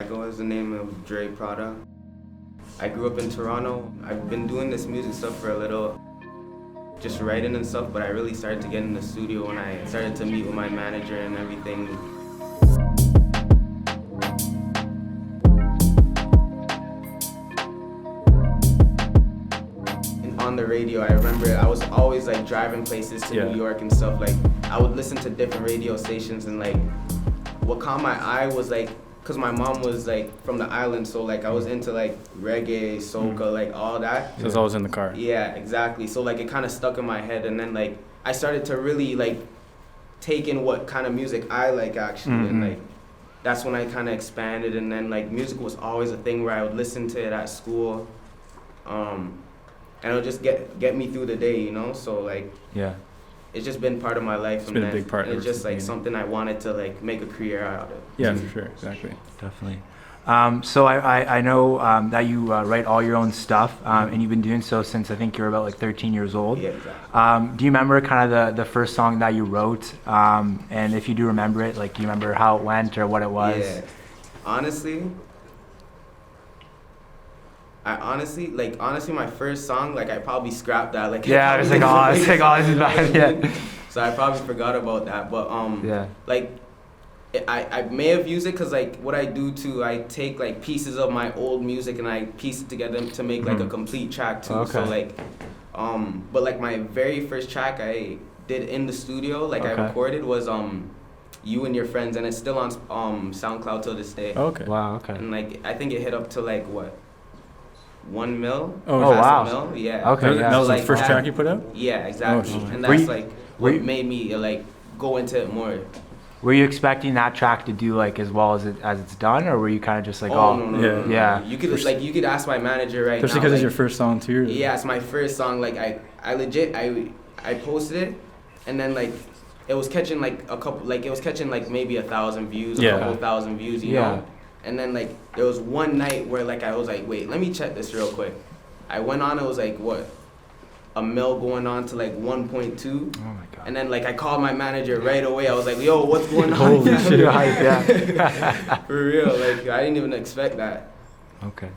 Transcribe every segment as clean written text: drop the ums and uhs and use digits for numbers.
I go as the name of Dre Prada. I grew up in Toronto. I've been doing this music stuff for a little, just writing and stuff, but I really started to get in the studio when I started to meet with my manager and everything. And on the radio, I remember I was always like driving places to New York and stuff. Like I would listen to different radio stations, and like what caught my eye was like, cause my mom was like from the island, so like I was into like reggae, soca, like all that. So it's always in the car. Yeah, exactly. So like it kind of stuck in my head, and then like I started to really like take in what kind of music I like actually, and like that's when I kind of expanded. And then like music was always a thing where I would listen to it at school, and it would just get me through the day, you know. So like it's just been part of my life. It's been a big part. And it's just like something I wanted to like make a career out of. Yeah, for sure, exactly. Definitely. So I know that you write all your own stuff, and you've been doing so since I think you were about like 13 years old. Yeah, exactly. Do you remember kind of the first song that you wrote? And if you do remember it, like do you remember how it went or what it was? Yeah. Honestly, my first song, like I probably scrapped that. Like yeah, I was like, oh, this is bad. Yeah. So I probably forgot about that, but like I may have used it because like what I do too, I take like pieces of my old music and I piece it together to make like a complete track too. Okay. So like, but like my very first track I did in the studio, like I recorded was You and Your Friends, and it's still on SoundCloud till this day. Okay. Wow. Okay. And like I think it hit up to like what, 1 mil? Oh wow. Mil? Yeah. Okay. Yeah. That was like the first track you put out? Yeah, exactly. Oh, and that's like what made me like go into it more. Were you expecting that track to do like as well as it's done, or were you kind of just like, no. Yeah. You could ask my manager right now. Especially because like, it's your first song too. Yeah, it's my first song. Like I legit I posted it, and then like it was catching like maybe 1,000 views, a couple thousand views, you know. And then like there was one night where like I was like, wait, let me check this real quick. I went on, it was like what, 1 mil going on to like 1.2. Oh my god. And then like I called my manager right away. I was like, yo, what's going on? Holy shit, you're hype, yeah. For real, like I didn't even expect that. Okay.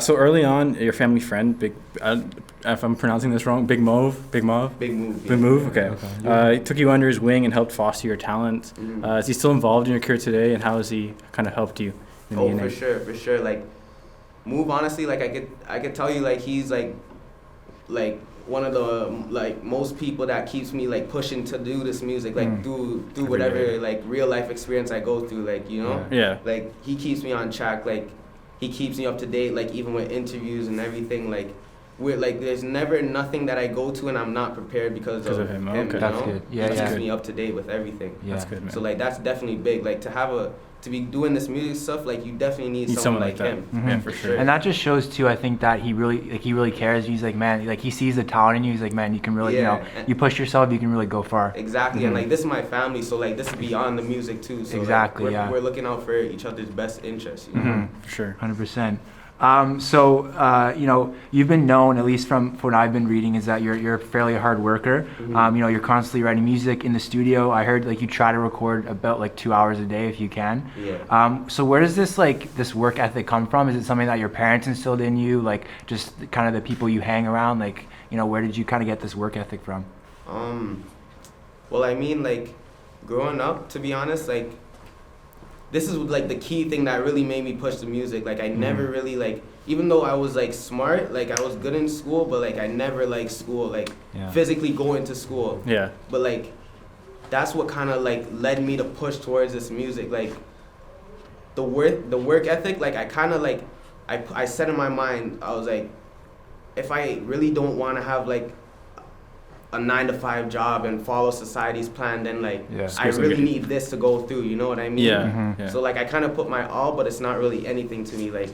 So early on, your family friend, if I'm pronouncing this wrong, Big Move. Okay. He took you under his wing and helped foster your talent. Is he still involved in your career today, and how has he kind of helped you? For sure. Like, Move, honestly, like I could tell you, like he's like one of the like most people that keeps me like pushing to do this music, like do whatever like real life experience I go through, like, you know. Yeah. Like he keeps me on track, like he keeps me up to date, like even with interviews and everything. Like we're like there's never nothing that I go to and I'm not prepared because of him. Okay. You know? That's good. Yeah, he keeps me up to date with everything. Yeah. That's good, man. So like that's definitely big. Like to be doing this music stuff, like you definitely need someone like him. Yeah, for sure. And that just shows too, I think, that he really cares. He's like, man, like he sees the talent in you. He's like, man, you can really, you know, you push yourself, you can really go far. Exactly. And like this is my family, so like this is beyond the music too. So exactly. Like, we're looking out for each other's best interests. You know? For sure. 100%. So you know, you've been known, at least from what I've been reading, is that you're a fairly hard worker. You know, you're constantly writing music in the studio. I heard like you try to record about like 2 hours a day if you can. Yeah. So where does this work ethic come from? Is it something that your parents instilled in you, like just kind of the people you hang around? Like, you know, where did you kind of get this work ethic from? Well, I mean, like growing up, to be honest, like this is like the key thing that really made me push the music. Like I never really like, even though I was like smart, like I was good in school, but like I never liked school, like physically going to school. Yeah. But like that's what kind of like led me to push towards this music. Like the work ethic, like I kind of like I said in my mind, I was like, if I really don't want to have like a 9-to-5 job and follow society's plan, then like I really need this to go through, you know what I mean? Yeah. So like I kind of put my all, but it's not really anything to me. Like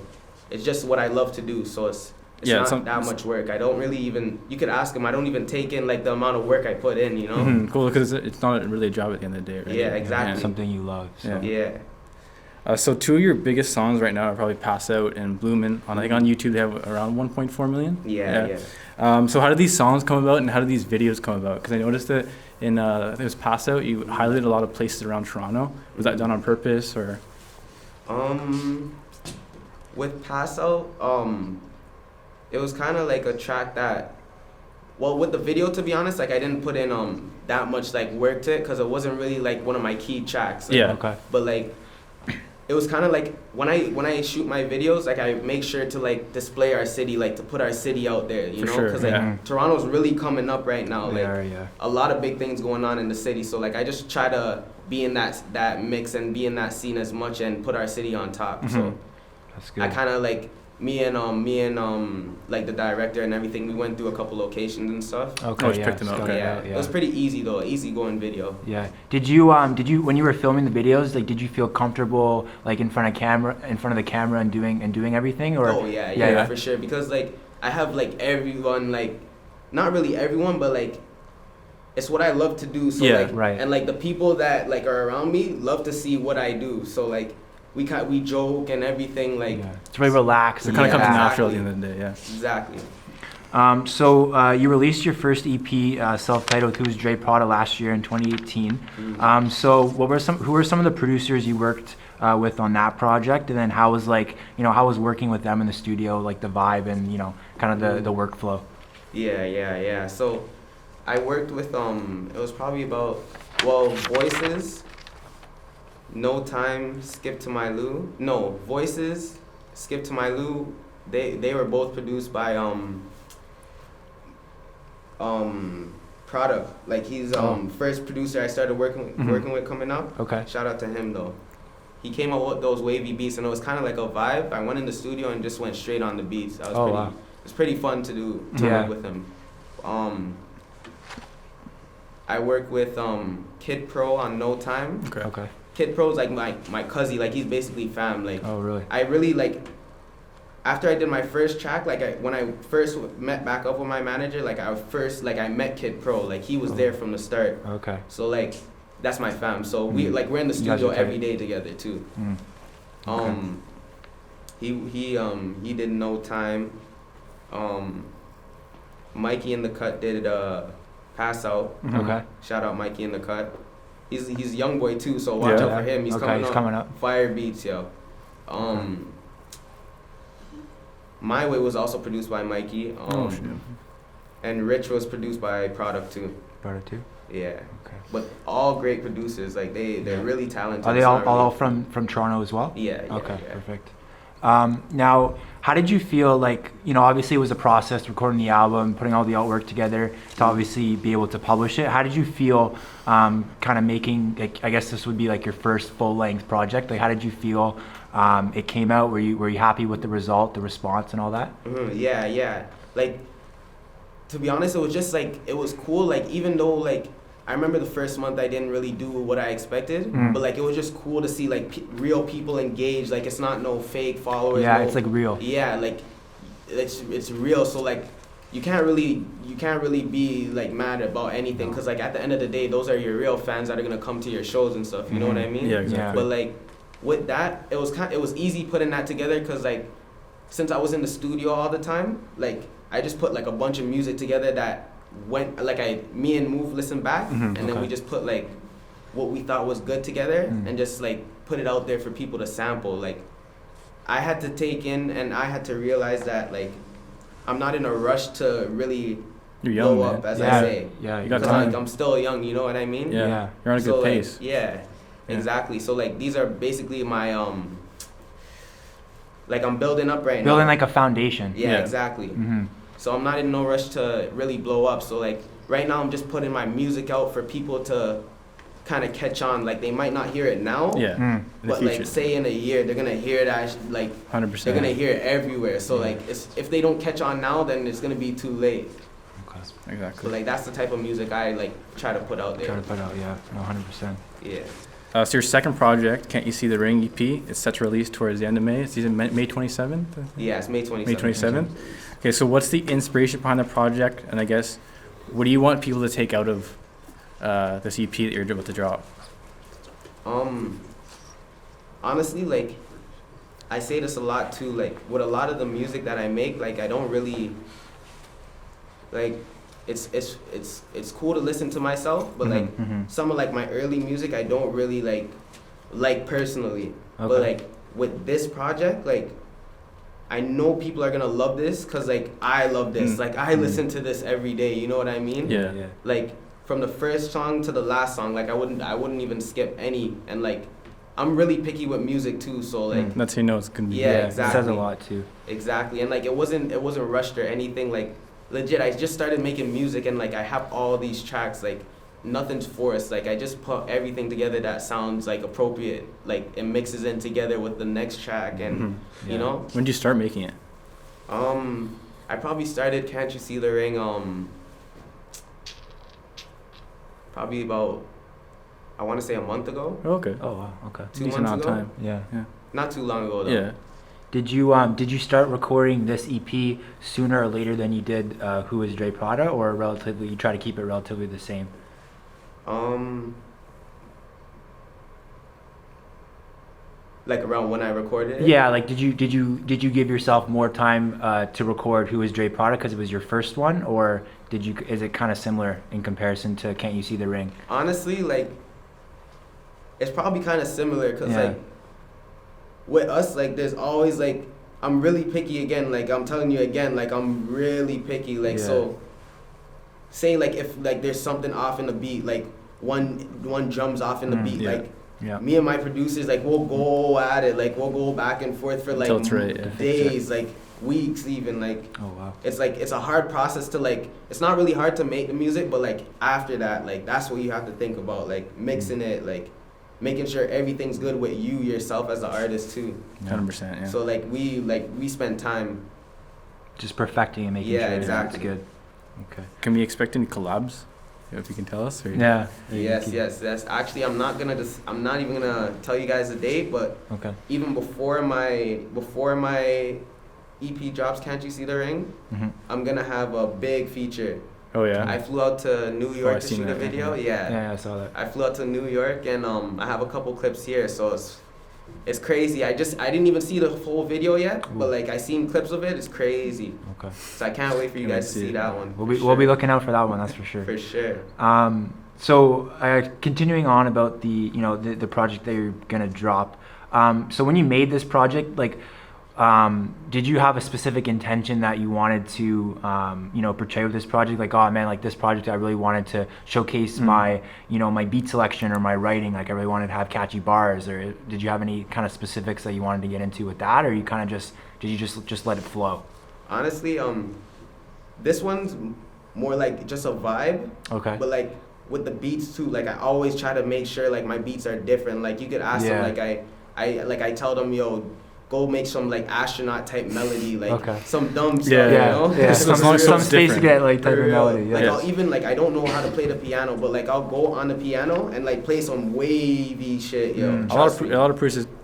it's just what I love to do, so it's not that much work. I don't really even, you could ask him, I don't even take in like the amount of work I put in, you know? Cool, because it's not really a job at the end of the day, right? Yeah, exactly. Something you love. So. Yeah. So 2 of your biggest songs right now are probably Pass Out and Bloomin'. I think on YouTube they have around 1.4 million. Yeah. So how did these songs come about, and how did these videos come about? Because I noticed that in I think it was Pass Out, you highlighted a lot of places around Toronto. Was that done on purpose, or? With Pass Out, it was kind of like a track that, well, with the video, to be honest, like I didn't put in that much like work to it because it wasn't really like one of my key tracks. Like, Yeah. Okay. But like, it was kind of like when I shoot my videos, like I make sure to like display our city, like to put our city out there, you For know, sure, because like yeah. Toronto's really coming up right now. Like Yeah. a lot of big things going on in the city. So like I just try to be in that mix and be in that scene as much and put our city on top. So That's good. I kind of like me and like the director and everything. We went through a couple locations and stuff. Okay. Oh, just Yeah. picked them out, scoped okay. it Yeah, out, it was pretty easy though, easy going video. Yeah. Did you when you were filming the videos, like did you feel comfortable like in front of the camera and doing everything, or? Oh yeah, for sure. Because like I have like everyone, like not really everyone, but like it's what I love to do. So Yeah, like, right. And like the people that like are around me love to see what I do. So like we joke and everything. Like Yeah. It's really relaxed. It kind of Yeah, comes natural at exactly. the end of the day, yeah. exactly. So you released your first EP, self-titled, "Who's Dre Prada," last year in 2018. So who were some of the producers you worked with on that project, and then how was how was working with them in the studio, like the vibe and kind of the workflow? Yeah. So I worked with it was probably about Voices, No Time, Skip to My Lou. No, Voices, Skip to My Lou. They were both produced by Prada. Like he's first producer I started working with coming up. Okay. Shout out to him though. He came up with those wavy beats and it was kind of like a vibe. I went in the studio and just went straight on the beats. That was Wow. It was pretty fun to do work with him. I work with Kid Pro on No Time. Okay. Kid Pro's like my cousin, like he's basically fam. Like Oh, really? I really like. After I did my first track, like when I first met back up with my manager, like I met Kid Pro, like he was there from the start. Okay. So like that's my fam. So we're in the You guys studio are every tight. day together too. Okay. He did No Time. Mikey in the Cut did Pass Out. Okay. Shout out Mikey in the Cut. He's a young boy too, so watch Yeah. out for him. He's coming up. Fire beats, yo. My Way was also produced by Mikey. Oh, shit. And Rich was produced by Product too. Brought it too. Yeah. Okay. But all great producers, like they're really talented. Are they It's all not really- all from Toronto as well? Yeah. Okay, Yeah. perfect. Now, how did you feel like, obviously it was a process recording the album, putting all the artwork together to obviously be able to publish it. How did you feel kind of making, like, I guess this would be like your first full-length project. Like, how did you feel it came out? Were you happy with the result, the response and all that? Yeah. Like, to be honest, it was just like, it was cool. Like, even though like, I remember the first month I didn't really do what I expected, but like it was just cool to see like real people engaged. Like it's not no fake followers. Yeah, no, it's like real. Yeah, like it's real. So like you can't really be like mad about anything because like at the end of the day, those are your real fans that are gonna come to your shows and stuff. You know what I mean? Yeah, exactly. But like with that, it was easy putting that together because like since I was in the studio all the time, like I just put like a bunch of music together that went like me and Move listened back and then we just put like what we thought was good together and just like put it out there for people to sample. Like I had to take in and I had to realize that like I'm not in a rush to really You're young, blow man. up as Yeah. I say. Yeah, You got 'Cause, time. like I'm still young, you know what I mean? Yeah. Yeah. You're on a So, good like, pace. yeah, exactly. So like these are basically my like I'm building up right now. Building like a foundation. Yeah, exactly. Mm-hmm. So I'm not in no rush to really blow up. So like right now I'm just putting my music out for people to kind of catch on. Like they might not hear it now, Yeah. Mm. In the but future. like say in a year they're gonna hear that like 100%. they're gonna hear it everywhere. So like if they don't catch on now, then it's gonna be too late. So Exactly. like that's the type of music I like try to put out Try there. to put out, yeah, no, 100%. Yeah. So your second project, Can't You See the Ring EP, it's set to release towards the end of May. It's May 27th? Yeah, it's May 27th. May 27th? Okay, so what's the inspiration behind the project? And I guess, what do you want people to take out of this EP that you're about to drop? Honestly, like I say this a lot too, like with a lot of the music that I make, like I don't really like it's cool to listen to myself, but like some of like my early music I don't really like personally. But like with this project, like, I know people are gonna love this, cause like I love this. Like I listen to this every day. You know what I mean? Yeah. Like from the first song to the last song, like I wouldn't even skip any. And like I'm really picky with music too. So like That's how you know it's gonna be. Yeah, It exactly. says a lot too. Exactly. And like it wasn't rushed or anything. Like legit, I just started making music and like I have all these tracks. Like nothing's forced. Like I just put everything together that sounds like appropriate. Like it mixes in together with the next track, and you know. When did you start making it? I probably started Can't You See the Ring probably about, I want to say a month ago. Oh, okay. Oh wow. Okay. 2 Decent months amount ago. of time. Yeah. Not too long ago though. Yeah. Did you start recording this EP sooner or later than you did Who Is Dre Prada, or relatively you try to keep it relatively the same? Like around when I recorded it. Yeah, like did you give yourself more time to record Who Is Dre Prada because it was your first one, or is it kind of similar in comparison to Can't You See the Ring? Honestly, like it's probably kind of similar because Yeah. like with us, like there's always like I'm really picky again. Like I'm telling you again, like I'm really picky. Like Yeah. so, say like if like there's something off in the beat, like one drum's off in the beat, yeah. like. Yeah. Me and my producers, like, we'll go at it, like, we'll go back and forth for, like, Until it's right, yeah. days, like, weeks even, like, Oh wow. it's, like, it's a hard process to, like, it's not really hard to make the music, but, like, after that, like, that's what you have to think about, like, mixing it, like, making sure everything's good with you, yourself as an artist, too. 100%. Yeah. So, we spend time. Just perfecting and making Yeah, sure exactly. it's good. Okay. Can we expect any collabs? If you can tell us. Or Yeah. Yes. Actually, I'm not even gonna tell you guys the date, but Okay. even before my EP drops, Can't You See the Ring, Mhm. I'm gonna have a big feature. Oh yeah. I flew out to New York I've to seen shoot a that, video. yeah. Yeah, I saw that. I flew out to New York and I have a couple clips here, so it's crazy. I didn't even see the whole video yet, but like I seen clips of it. It's crazy. Okay. So I can't wait for you Can't guys to see see it. that one. We'll be looking out for that one. That's for sure. For sure. So continuing on about the project that you're gonna drop. So when you made this project, like, did you have a specific intention that you wanted to portray with this project? Like, oh man, like this project, I really wanted to showcase my beat selection or my writing. Like, I really wanted to have catchy bars. Or did you have any kind of specifics that you wanted to get into with that, or you kind of did you just let it flow? Honestly, this one's more like just a vibe. Okay. But like with the beats too, like I always try to make sure like my beats are different. Like you could ask them, like I tell them, yo, go make some like astronaut type melody, like some dumb stuff, you know? Yeah. some space cadet like type of melody. Like Yeah. I'll even like I don't know how to play the piano, but like I'll go on the piano and like play some wavy shit, yo. A lot of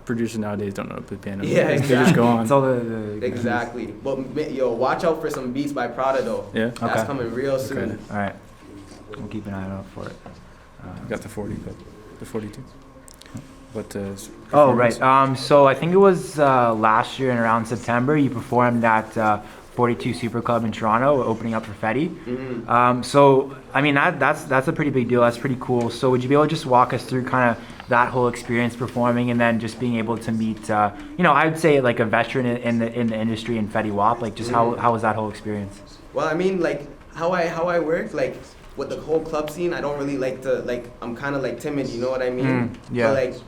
producers nowadays don't know how to play piano. Yeah, They exactly. just go on. It's all the Exactly. But yo, watch out for some beats by Prada though. Yeah. That's coming real soon. Okay. All right. We'll keep an eye out for it. Got the 40, but the 42. But oh right. So I think it was last year in around September you performed at 42 Super Club in Toronto, opening up for Fetty. Mm-hmm. So I mean that's a pretty big deal. That's pretty cool. So would you be able to just walk us through kind of that whole experience performing, and then just being able to meet I'd say like a veteran in the industry in Fetty Wap, like just how was that whole experience? Well, I mean, like how I work, like with the whole club scene, I don't really like to I'm kind of like timid, you know what I mean? Yeah. But,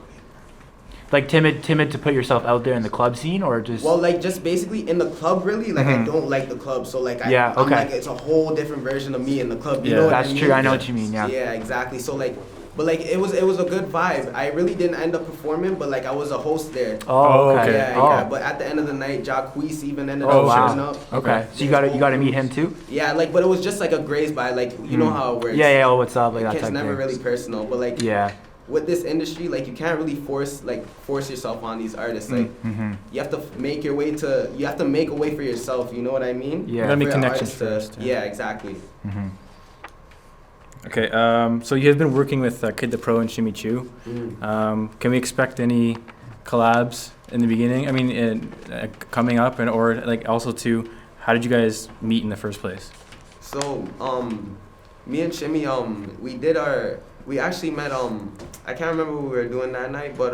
like timid to put yourself out there in the club scene, or just just basically in the club, really. Like I don't like the club, so like I'm like it's a whole different version of me in the club. You know what that's I mean? true. I know what you mean. Yeah. Yeah, exactly. So like, but like it was a good vibe. I really didn't end up performing, but like I was a host there. Oh, okay. Yeah. But at the end of the night, Jacquees even ended up showing up. Okay. So you got to meet him too. Yeah, like but it was just like a graze by, like you know how it works. Yeah. Oh, what's up? Like that It's type never thing. really personal, but like with this industry, like you can't really force yourself on these artists. Like you have to make a way for yourself. You know what I mean? Yeah. You gotta make For an connections artist to- first. Yeah, exactly. Okay, so you have been working with Kid the Pro and Shimmy Chu. Can we expect any collabs in the beginning? I mean, coming up, or like also too, how did you guys meet in the first place? So, me and Shimmy, we actually met, I can't remember what we were doing that night, but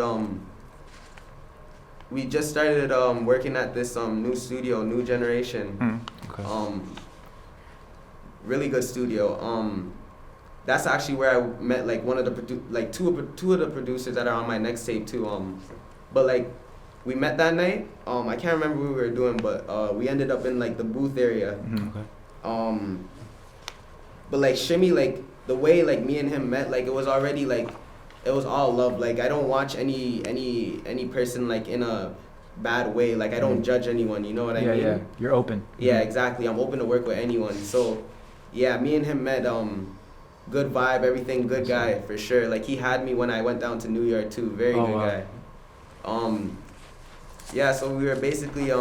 we just started working at this new studio, New Generation. Okay. Really good studio. That's actually where I met like one of the two of the producers that are on my next tape too. But like we met that night. I can't remember what we were doing, but we ended up in like the booth area. Okay. But like Shimmy, like the way like me and him met, like it was already like it was all love. Like I don't watch any person like in a bad way. Like I don't judge anyone. You know what I mean? Yeah. You're open. Yeah, exactly. I'm open to work with anyone. So yeah, me and him met. Good vibe, everything. Good guy for sure. Like he had me when I went down to New York too. Very good wow. guy. Yeah. So we were basically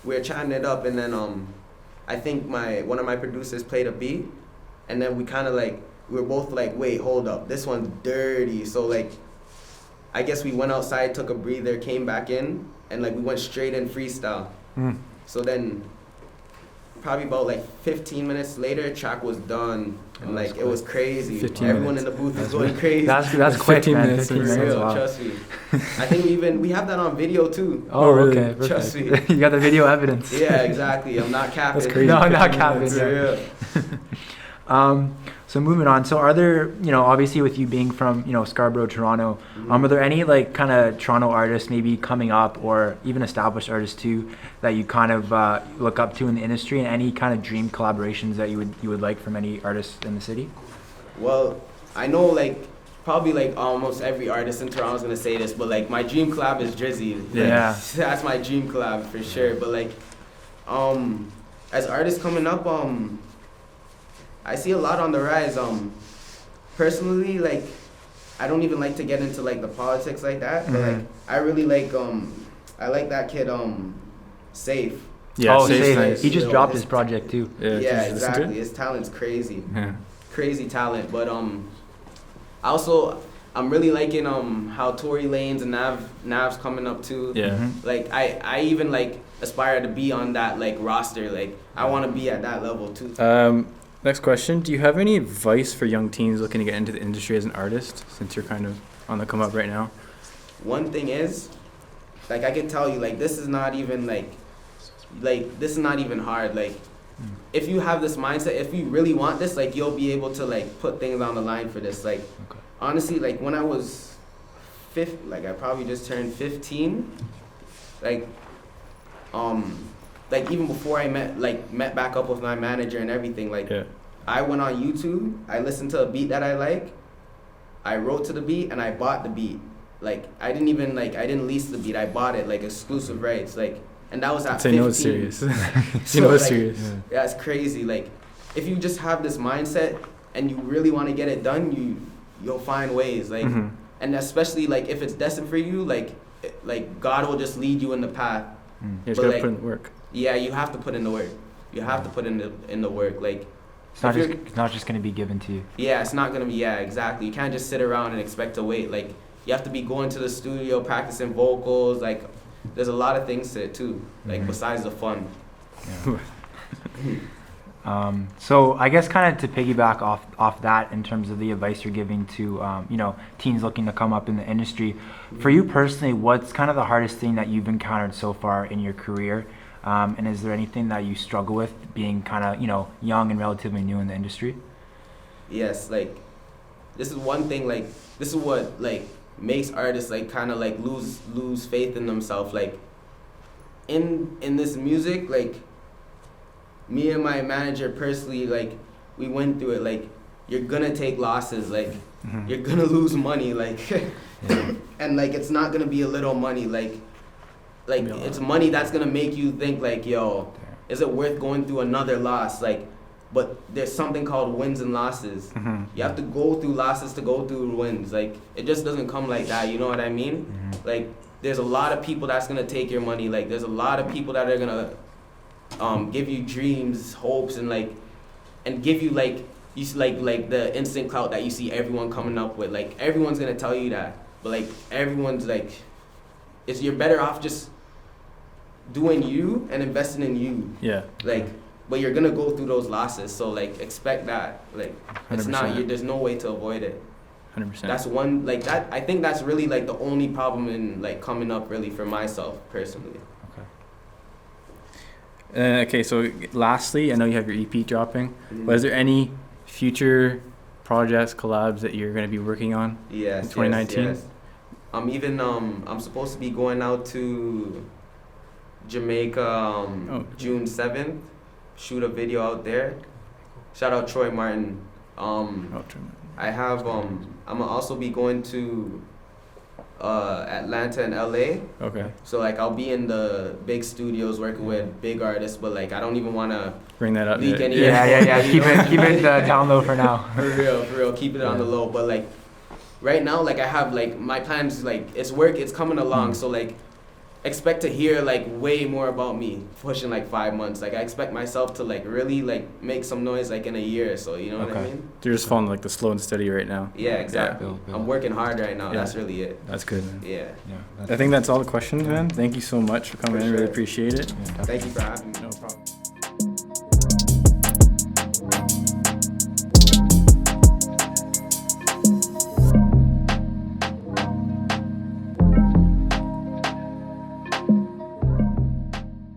we were chatting it up, and then I think one of my producers played a beat, and then we kind of like we were both like, wait, hold up, this one's dirty. So like, I guess we went outside, took a breather, came back in, and like we went straight in freestyle. So then, probably about like 15 minutes later, track was done, and like it was crazy. 15 Everyone minutes. in the booth was going crazy. That's quick, 15 man. minutes. 15 For minutes. real, Wow. trust me. I think we have that on video too. Oh, really? okay. Trust Perfect. me. You got the video evidence. Yeah, exactly. I'm not capping. That's crazy. No, not 15 capping. minutes. For Yeah. real. So moving on. So are there, obviously with you being from, Scarborough, Toronto, are there any like kind of Toronto artists maybe coming up or even established artists too that you kind of look up to in the industry, and any kind of dream collaborations that you would like from any artists in the city? Well, I know like probably like almost every artist in Toronto is gonna say this, but like my dream collab is Drizzy. Like, Yeah. that's my dream collab for sure. But like, as artists coming up, I see a lot on the rise. Personally, like, I don't even like to get into like the politics like that, but like I really like I like that kid Safe. Yeah, oh, Safe's Safe. nice. He just Yo, dropped his- his project too. Yeah, did you listen to exactly. it? His talent's crazy. Yeah. Crazy talent. But I'm really liking how Tory Lanez and Nav's coming up too. Yeah. Mhm. Like I even like aspire to be on that like roster. Like I want to be at that level too. Next question. Do you have any advice for young teens looking to get into the industry as an artist, since you're kind of on the come up right now? One thing is, like I can tell you, like this is not even like this is not even hard. Like if you have this mindset, if you really want this, like you'll be able to like put things on the line for this. Like honestly, like when I was like I probably just turned 15, like even before I met back up with my manager and everything, like Yeah. I went on YouTube, I listened to a beat that I like, I wrote to the beat, and I bought the beat. Like I didn't lease the beat, I bought it like exclusive rights, like, and that was at 15. You know it's serious. You So, know it's like, serious. Yeah, it's crazy. Like if you just have this mindset and you really want to get it done, you'll find ways. Like Mhm. and especially like if it's destined for you, like God will just lead you in the path. You just But, gotta like, put in the work. Yeah, you have to put in the work. You have to put in the work. Like It's not just going to be given to you. yeah, it's not gonna be, yeah, exactly. You can't just sit around and expect to wait. Like you have to be going to the studio, practicing vocals. Like there's a lot of things to it too. Like Mhm. besides the fun. So I guess kind of to piggyback off that in terms of the advice you're giving to teens looking to come up in the industry, for you personally, what's kind of the hardest thing that you've encountered so far in your career, and is there anything that you struggle with being kind of young and relatively new in the industry? Yes, like this is one thing. Like this is what like makes artists like kind of like lose faith in themselves. Like in this music, like me and my manager personally, like we went through it. Like you're gonna take losses. Like you're gonna lose money. Like and like it's not gonna be a little money. Like it's money that's gonna make you think like, yo, is it worth going through another loss? Like, but there's something called wins and losses. You have to go through losses to go through wins. Like it just doesn't come like that. You know what I mean? Like there's a lot of people that's gonna take your money. Like there's a lot of people that are gonna give you dreams, hopes, and give you like the instant clout that you see everyone coming up with. Like everyone's gonna tell you that, but like everyone's like, you're better off just doing you and investing in you. Yeah. Like, but you're gonna go through those losses, so like expect that. Like it's not 100%. there's no way to avoid it. 100%. That's one, like that, I think that's really like the only problem in like coming up really for myself personally. Okay, so lastly, I know you have your EP dropping, Mhm. but is there any future projects, collabs that you're going to be working on Yes, in 2019? yes. I'm supposed to be going out to Jamaica June 7th, shoot a video out there. Shout out Troy Martin. I have I'm gonna also be going to Atlanta and LA. Okay. So like I'll be in the big studios working with big artists, but like I don't even wanna Bring that up. leak any. Yeah. Keep it down low for now. For real, keep it on the low. But like right now, like I have like my plans, like it's coming along. So like expect to hear like way more about me pushing like 5 months. Like I expect myself to like really like make some noise like in a year or so. You know what I mean? You're just following like the slow and steady right now. Yeah, exactly. I'm working hard right now. Yeah. That's really it. That's good, man. Yeah. I think that's all the questions, man. Thank you so much for coming For in. Really sure. appreciate it. Thank you for having me. No problem.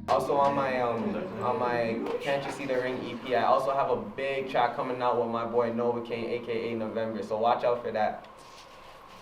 Also on my Can't You See the Ring EP, I also have a big track coming out with my boy Nova Kane, aka November. So watch out for that.